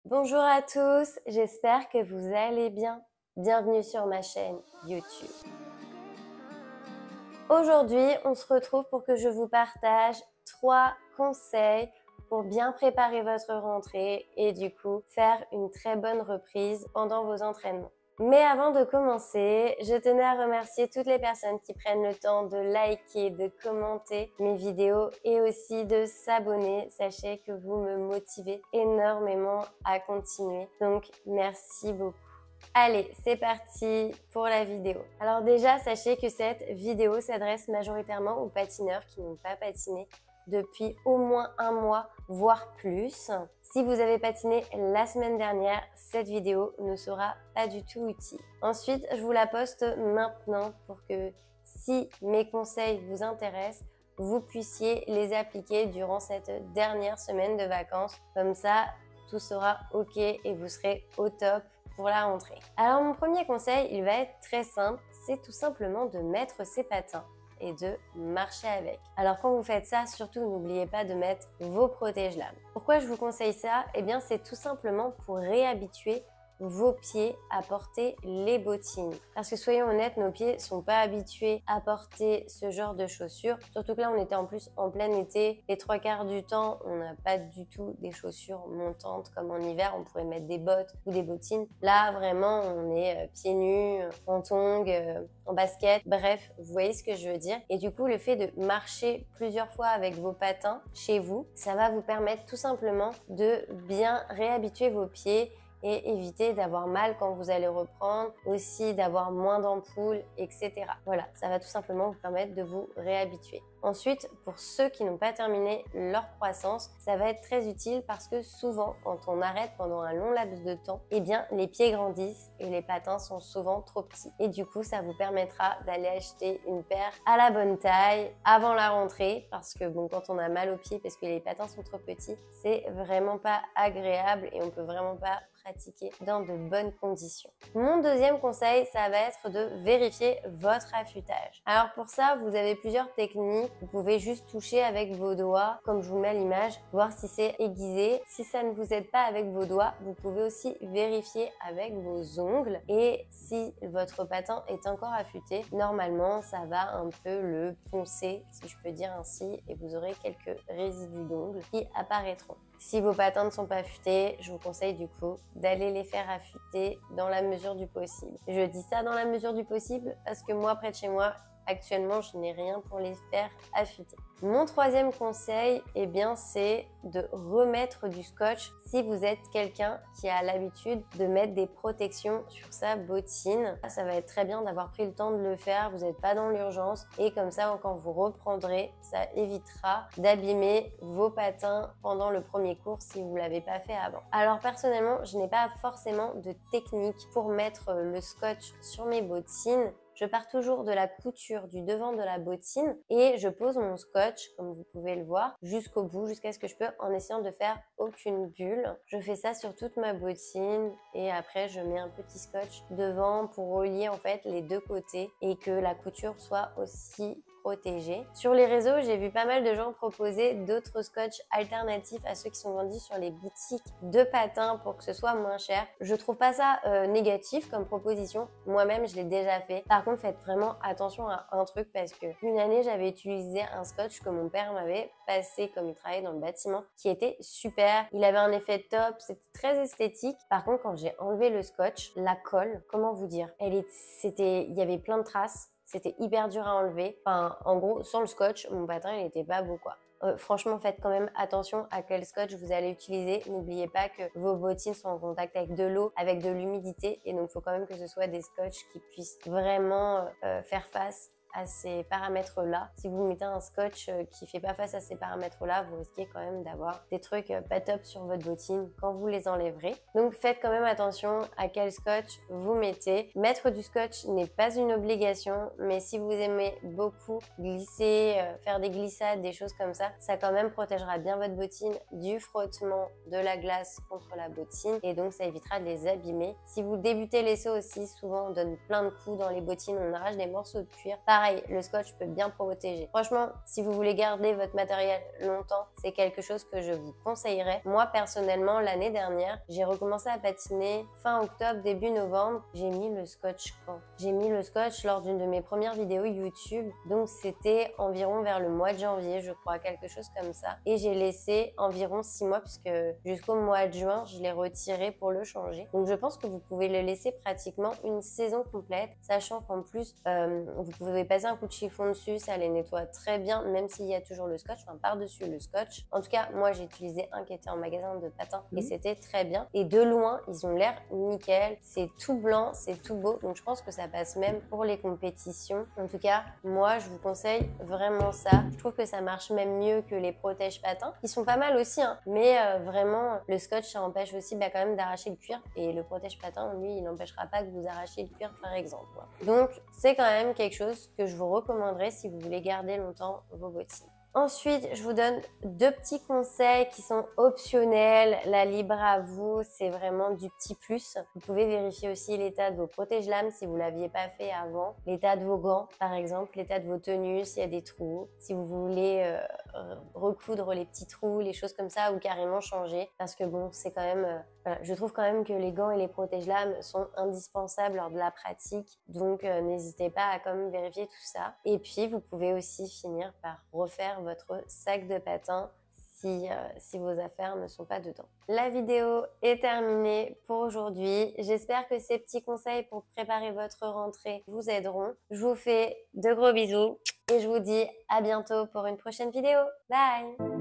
Bonjour à tous, j'espère que vous allez bien. Bienvenue sur ma chaîne YouTube. Aujourd'hui, on se retrouve pour que je vous partage 3 conseils pour bien préparer votre rentrée et du coup faire une très bonne reprise pendant vos entraînements. Mais avant de commencer, je tenais à remercier toutes les personnes qui prennent le temps de liker, de commenter mes vidéos et aussi de s'abonner. Sachez que vous me motivez énormément à continuer. Donc, merci beaucoup. Allez, c'est parti pour la vidéo. Alors déjà, sachez que cette vidéo s'adresse majoritairement aux patineurs qui n'ont pas patiné depuis au moins un mois, voire plus. Si vous avez patiné la semaine dernière, cette vidéo ne sera pas du tout utile. Ensuite, je vous la poste maintenant pour que si mes conseils vous intéressent, vous puissiez les appliquer durant cette dernière semaine de vacances. Comme ça, tout sera OK et vous serez au top pour la rentrée. Alors mon premier conseil, il va être très simple, c'est tout simplement de mettre ses patins et de marcher avec. Alors quand vous faites ça, surtout n'oubliez pas de mettre vos protège-lames. Pourquoi je vous conseille ça? Eh bien c'est tout simplement pour réhabituer vos pieds à porter les bottines. Parce que soyons honnêtes, nos pieds sont pas habitués à porter ce genre de chaussures. Surtout que là, on était en plus en plein été. Les 3/4 du temps, on n'a pas du tout des chaussures montantes comme en hiver. On pourrait mettre des bottes ou des bottines. Là, vraiment, on est pieds nus, en tongs, en basket. Bref, vous voyez ce que je veux dire. Et du coup, le fait de marcher plusieurs fois avec vos patins chez vous, ça va vous permettre tout simplement de bien réhabituer vos pieds et éviter d'avoir mal quand vous allez reprendre, aussi d'avoir moins d'ampoules, etc. Voilà, ça va tout simplement vous permettre de vous réhabituer. Ensuite, pour ceux qui n'ont pas terminé leur croissance, ça va être très utile parce que souvent, quand on arrête pendant un long laps de temps, eh bien, les pieds grandissent et les patins sont souvent trop petits. Et du coup, ça vous permettra d'aller acheter une paire à la bonne taille avant la rentrée parce que bon, quand on a mal aux pieds parce que les patins sont trop petits, c'est vraiment pas agréable et on peut vraiment pas pratiquer dans de bonnes conditions. Mon deuxième conseil, ça va être de vérifier votre affûtage. Alors pour ça, vous avez plusieurs techniques. Vous pouvez juste toucher avec vos doigts, comme je vous mets à l'image, voir si c'est aiguisé. Si ça ne vous aide pas avec vos doigts, vous pouvez aussi vérifier avec vos ongles. Et si votre patin est encore affûté, normalement, ça va un peu le poncer, si je peux dire ainsi, et vous aurez quelques résidus d'ongles qui apparaîtront. Si vos patins ne sont pas affûtés, je vous conseille du coup d'aller les faire affûter dans la mesure du possible. Je dis ça dans la mesure du possible parce que moi, près de chez moi, actuellement, je n'ai rien pour les faire affûter. Mon troisième conseil, eh bien, c'est de remettre du scotch si vous êtes quelqu'un qui a l'habitude de mettre des protections sur sa bottine. Ça va être très bien d'avoir pris le temps de le faire, vous n'êtes pas dans l'urgence et comme ça, quand vous reprendrez, ça évitera d'abîmer vos patins pendant le premier cours si vous ne l'avez pas fait avant. Alors personnellement, je n'ai pas forcément de technique pour mettre le scotch sur mes bottines. Je pars toujours de la couture du devant de la bottine et je pose mon scotch, comme vous pouvez le voir, jusqu'au bout, jusqu'à ce que je peux, en essayant de faire aucune bulle. Je fais ça sur toute ma bottine et après je mets un petit scotch devant pour relier en fait les deux côtés et que la couture soit aussi protégée. Sur les réseaux, j'ai vu pas mal de gens proposer d'autres scotch alternatifs à ceux qui sont vendus sur les boutiques de patins pour que ce soit moins cher. Je trouve pas ça négatif comme proposition. Moi-même, je l'ai déjà fait. Par contre, faites vraiment attention à un truc parce que une année, j'avais utilisé un scotch que mon père m'avait passé comme il travaillait dans le bâtiment qui était super. Il avait un effet top, c'était très esthétique. Par contre, quand j'ai enlevé le scotch, la colle, comment vous dire, il y avait plein de traces. C'était hyper dur à enlever. Enfin, en gros, sans le scotch, mon patin, il était pas beau, quoi. Franchement, faites quand même attention à quel scotch vous allez utiliser. N'oubliez pas que vos bottines sont en contact avec de l'eau, avec de l'humidité. Et donc, il faut quand même que ce soit des scotch qui puissent vraiment faire face à ces paramètres-là. Si vous mettez un scotch qui fait pas face à ces paramètres-là, vous risquez quand même d'avoir des trucs pas top sur votre bottine quand vous les enlèverez. Donc faites quand même attention à quel scotch vous mettez. Mettre du scotch n'est pas une obligation, mais si vous aimez beaucoup glisser, faire des glissades, des choses comme ça quand même protégera bien votre bottine du frottement de la glace contre la bottine et donc ça évitera de les abîmer. Si vous débutez les sauts aussi, souvent on donne plein de coups dans les bottines, on arrache des morceaux de cuir. Pareil, pareil, le scotch peut bien protéger. Franchement, si vous voulez garder votre matériel longtemps, c'est quelque chose que je vous conseillerais. Moi, personnellement, l'année dernière, j'ai recommencé à patiner fin octobre, début novembre. J'ai mis le scotch quand? J'ai mis le scotch lors d'une de mes premières vidéos YouTube. Donc, c'était environ vers le mois de janvier, je crois, quelque chose comme ça. Et j'ai laissé environ 6 mois puisque jusqu'au mois de juin, je l'ai retiré pour le changer. Donc, je pense que vous pouvez le laisser pratiquement une saison complète, sachant qu'en plus, vous pouvez passer un coup de chiffon dessus, ça les nettoie très bien, même s'il y a toujours le scotch, enfin par-dessus le scotch. En tout cas, moi, j'ai utilisé un qui était en magasin de patins et c'était très bien. Et de loin, ils ont l'air nickel. C'est tout blanc, c'est tout beau. Donc, je pense que ça passe même pour les compétitions. En tout cas, moi, je vous conseille vraiment ça. Je trouve que ça marche même mieux que les protège patins. Ils sont pas mal aussi, hein. Mais vraiment, le scotch, ça empêche aussi quand même d'arracher le cuir. Et le protège patin, lui, il n'empêchera pas que vous arrachiez le cuir, par exemple. Donc, c'est quand même quelque chose que je vous recommanderais si vous voulez garder longtemps vos bottines. Ensuite, je vous donne 2 petits conseils qui sont optionnels. La libre à vous, c'est vraiment du petit plus. Vous pouvez vérifier aussi l'état de vos protège-lames si vous ne l'aviez pas fait avant. L'état de vos gants, par exemple, l'état de vos tenues, s'il y a des trous. Si vous voulez recoudre les petits trous, les choses comme ça, ou carrément changer. Parce que bon, c'est quand même... voilà, je trouve quand même que les gants et les protège-lames sont indispensables lors de la pratique. Donc, n'hésitez pas à quand même vérifier tout ça. Et puis, vous pouvez aussi finir par refaire votre sac de patins si vos affaires ne sont pas dedans. La vidéo est terminée pour aujourd'hui. J'espère que ces petits conseils pour préparer votre rentrée vous aideront. Je vous fais de gros bisous et je vous dis à bientôt pour une prochaine vidéo. Bye!